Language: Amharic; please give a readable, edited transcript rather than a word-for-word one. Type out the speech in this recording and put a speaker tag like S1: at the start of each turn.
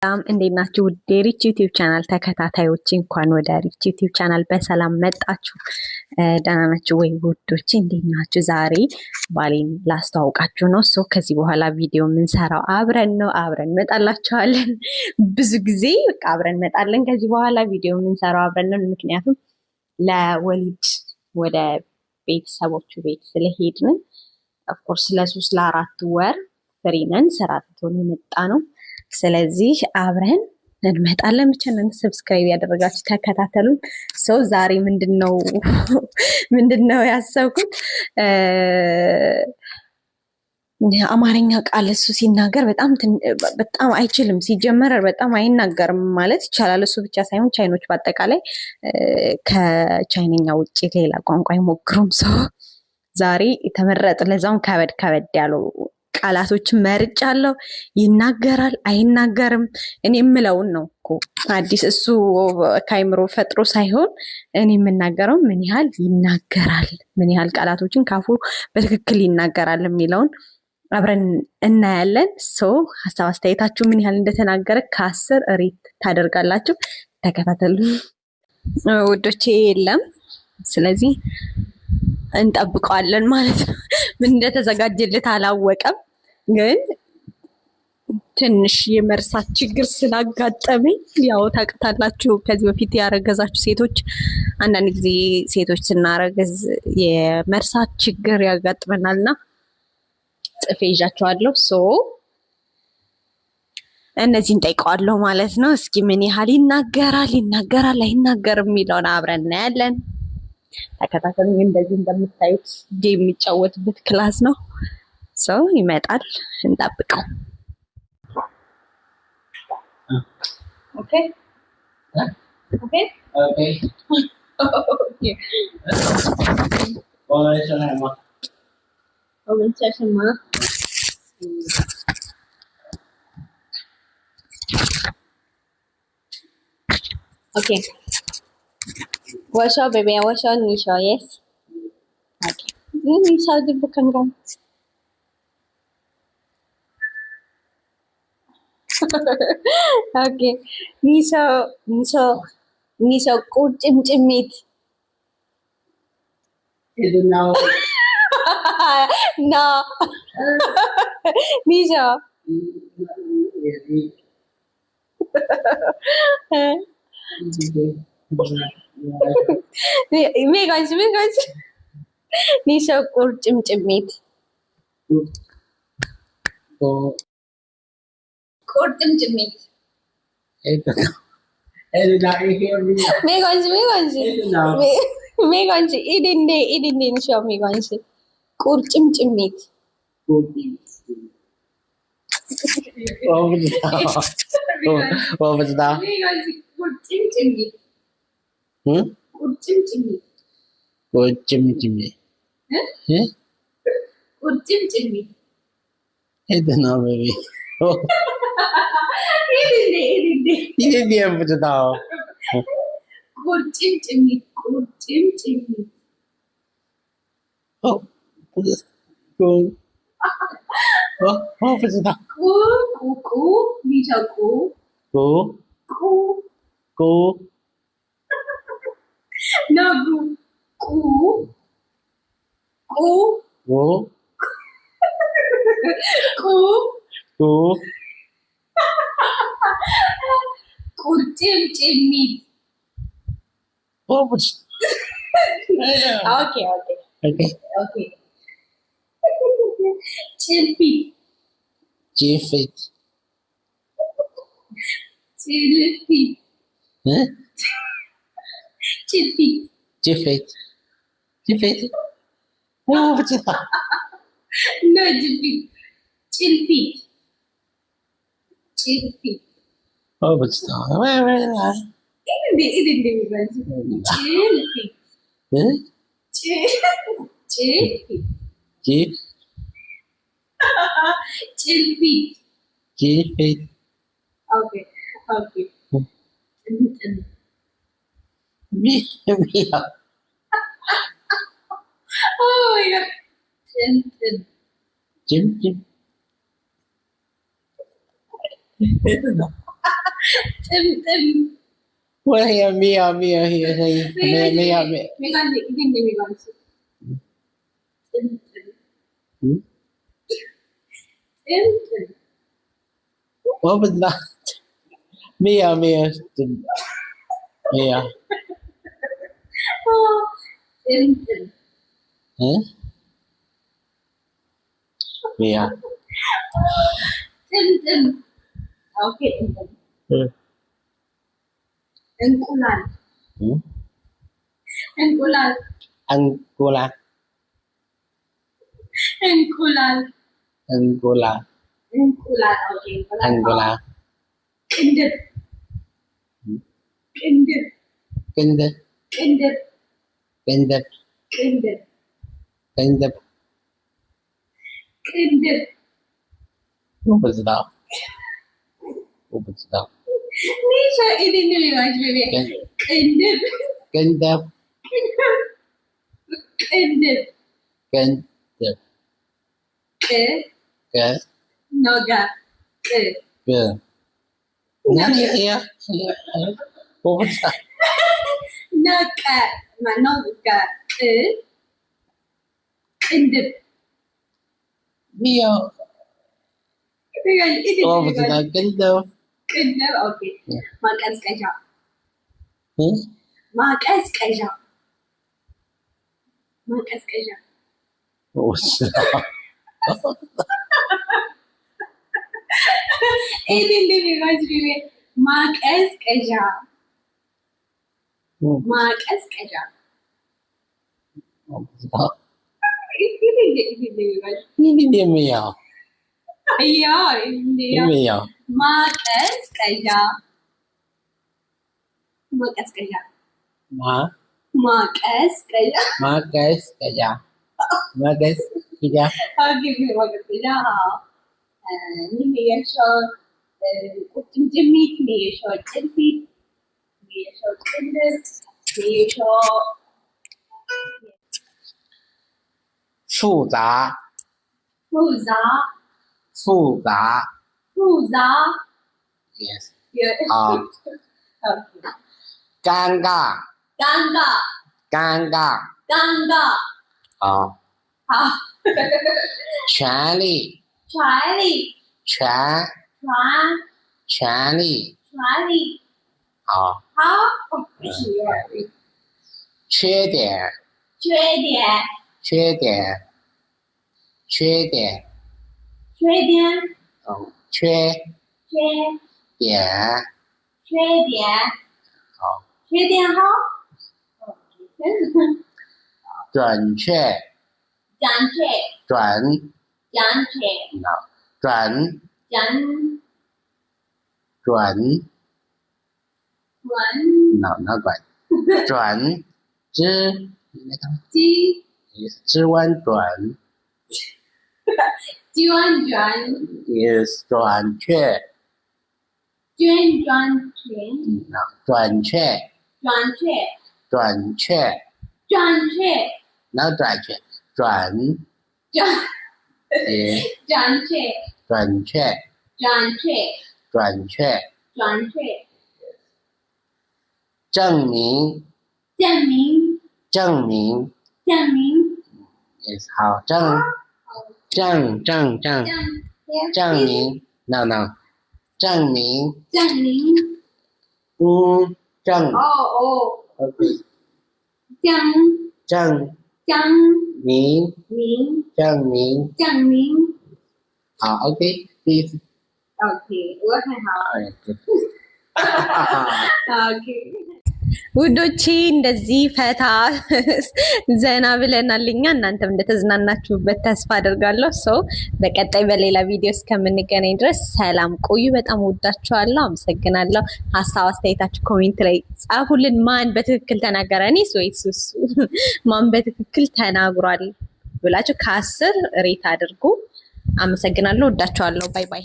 S1: እንዴት ናችሁ? ውድ የሪች ዩቲዩብ ቻናል ተከታታዮች እንኳን ወደ ሪች ዩቲዩብ ቻናል በሰላም መጣችሁ። ደህና ናችሁ ወይ ውዶች? እንዴት ናችሁ? ዛሬ ባሌን ላስተዋውቃችሁ ነው። ከዚህ በኋላ ቪዲዮ የምንሰራው አብረን ነው። አብረን እንመጣላችኋለን። ብዙ ጊዜ በቃ አብረን እንመጣለን። ከዚህ በኋላ ቪዲዮ የምንሰራው አብረን ነው። ምክንያቱም ለወሊድ ወደ ቤተሰቦቹ ቤት ስለሄድን ኦፍኮርስ ለ3 ለ4 ወር ፍሪ ነን። ስራ ትቶን የመጣ ነው። ስለዚህ አብረን እንመጣለን። ብቻ እናንተ ሰብስክራይብ ያደረጋችሁ ተከታተሉን። ዛሬ ምንድነው ያሰብኩት አማርኛ ቃል እሱ ሲናገር በጣም አይችልም። ሲጀመር በጣም አይናገርም ማለት ይቻላል። እሱ ብቻ ሳይሆን ቻይኖች በአጠቃላይ ከቻይንኛ ውጭ ሌላ ቋንቋ አይሞክሩም። ዛሬ የተመረጠ ለዛውም ከበድ ያለው ቃላቶችን መርጫለሁ። ይናገራል አይናገርም እኔ የምለውን ነው እኮ አዲስ እሱ ከአይምሮ ፈጥሮ ሳይሆን እኔ የምናገረው ምን ያህል ይናገራል፣ ምን ያህል ቃላቶችን ካፉ በትክክል ይናገራል የሚለውን አብረን እናያለን። ሀሳብ አስተያየታችሁ ምን ያህል እንደተናገረ ከ10 ሬት ታደርጋላችሁ። ተከታተሉ ውዶቼ። የለም ስለዚህ እንጠብቀዋለን ማለት ነው። ምን እንደተዘጋጀለት አላወቀም፣ ግን ትንሽ የመርሳት ችግር ስላጋጠመኝ ያው ታውቃላችሁ፣ ከዚህ በፊት ያረገዛችሁ ሴቶች አንዳንድ ጊዜ ሴቶች ስናረገዝ የመርሳት ችግር ያጋጥመናልና ጽፌ ይዣቸዋለሁ። እነዚህን ጠይቀዋለሁ ማለት ነው። እስኪ ምን ያህል ይናገራል አይናገርም የሚለውን አብረን እናያለን። ተከታተሉ። እንደዚህ እንደምታዩት የሚጫወትበት ክላስ ነው። ይመጣል፣ እንጠብቀው። ኦኬ ኦኬ ኦኬ ኦኬ ኦኬ 我说 baby， 我说你说 yes。OK， 你说就不肯讲。OK， 你说ቁርጭምጭሚት no no 你说没关系。你说ቁርጭምጭሚት ቁርጭምጭሚት没关系ኢድንዴ ንሻው没关系ቁርጭምጭሚት
S2: 我不知道。
S1: ቁርጭምጭሚት ቁርጭምጭሚት
S2: ቁርጭምጭሚት
S1: ቁርጭምጭሚት
S2: ነው ቤቢ። ኢድንዴ不知道。
S1: ቁርጭምጭሚት
S2: 我不知道。
S1: ቁ你说ቁ no ቁ ቁርጭምጭሚት
S2: 我不知道。
S1: ኦኬ ጭልፊት
S2: ጭልፊት我不知道。
S1: no ጭልፊት
S2: 我不知道。ጭልፊት
S1: ኦኬ
S2: ሚያው ጭምጭም
S1: ጥምጥም
S2: ወይያ ሚያ ሚያ ሚያ ሚያ ሚያ وبالله مية مية مية مية
S1: ጥምጥም ኦኬ እንቁላል እንቁላል
S2: أنقولا
S1: እንቁላል
S2: أنقولا
S1: እንቁላል ኦኬ
S2: أنقولا
S1: ቅንድብ ቅንድብ
S2: كندب
S1: ቅንድብ
S2: كندب
S1: ቅንድብ
S2: كندب
S1: ቅንድብ
S2: وبالله وبالله
S1: ኒሻ ኢዲን ሊዋጅ በቤ ቅንድብ
S2: كندب
S1: ቅንድብ
S2: كندب
S1: ቅ
S2: ك
S1: ኖጋ ቅ
S2: ك نعم يا وبالله
S1: ነቀ ማኖጋ ቅ ቅንድብ
S2: مية وبالله كندب
S1: ቅንድብ ኦኬ ማቀዝቀዣ
S2: هم
S1: ማቀዝቀዣ ማቀዝቀዣ
S2: وبالله
S1: ኢዲን ሊዋጅ በቤ ማቀዝቀዣ ማቀዝቀዣ
S2: وبالله
S1: ኢዲን ሊዋጅ
S2: مية مية
S1: አያ ኢዲን
S2: مية
S1: ማቀዝቀዣ ማቀዝቀዣ
S2: ما
S1: ማቀዝቀዣ
S2: ما كيس كجا ما كيس كجا
S1: ኦኬ ማቀዝቀዣ ሚየሻው ቁጥምጥሚት ሚየሻው ጭልፊት ሚየሻው ቅንድብ ሚየሻው
S2: 复杂
S1: ፉዛ
S2: 复杂
S1: ፉዛ
S2: yes
S1: ኦኬ
S2: 尴尬
S1: ጋንጋ
S2: 尴尬
S1: ጋንጋ
S2: 好
S1: 好
S2: 权利
S1: ቻሊ
S2: 权
S1: 船
S2: 权利
S1: ቻሊ
S2: 好
S1: 好
S2: 缺点
S1: 缺点
S2: 缺点缺点
S1: 缺点
S2: 缺
S1: 缺
S2: 点
S1: 缺点
S2: 好
S1: 缺点好
S2: 准确
S1: 正确
S2: 准
S1: 正确
S2: 准
S1: 正
S2: 准
S1: 准
S2: 哪管准之
S1: 鸡
S2: 之温准
S1: 转转
S2: is 准确
S1: 转转圈
S2: 准确
S1: 转确
S2: 准确
S1: 转确
S2: 哪准确准
S1: 转
S2: 也
S1: 转确
S2: 准确
S1: 转确
S2: 准确
S1: 转确
S2: 证明
S1: 证明
S2: 证明
S1: 证明
S2: is 好证明 no 证明
S1: 证明
S2: 证
S1: 哦
S2: OK
S1: 证
S2: 证明
S1: 明
S2: 证明
S1: 证明
S2: 好 OK please
S1: OK 我很好 OK
S3: ውዶቼ እንደዚህ ፈታ ዘና ብለናል። እኛ እናንተም እንደተዝናናችሁበት ተስፋ አደርጋለሁ። ሰው በቀጣይ በሌላ ቪዲዮ እስከምንገናኝ ድረስ ሰላም ቆዩ። በጣም ወዳችኋለሁ። አመሰግናለሁ። ሀሳብ አስተያየታችሁ ኮሜንት ላይ ጻፉልን። ማን በትክክል ተናገረ? እኔስ ወይስ እሱ? ማን በትክክል ተናግሯል ብላችሁ ከ10 ሬት አድርጉ። አመሰግናለሁ። ወዳችኋለሁ። ባይ ባይ።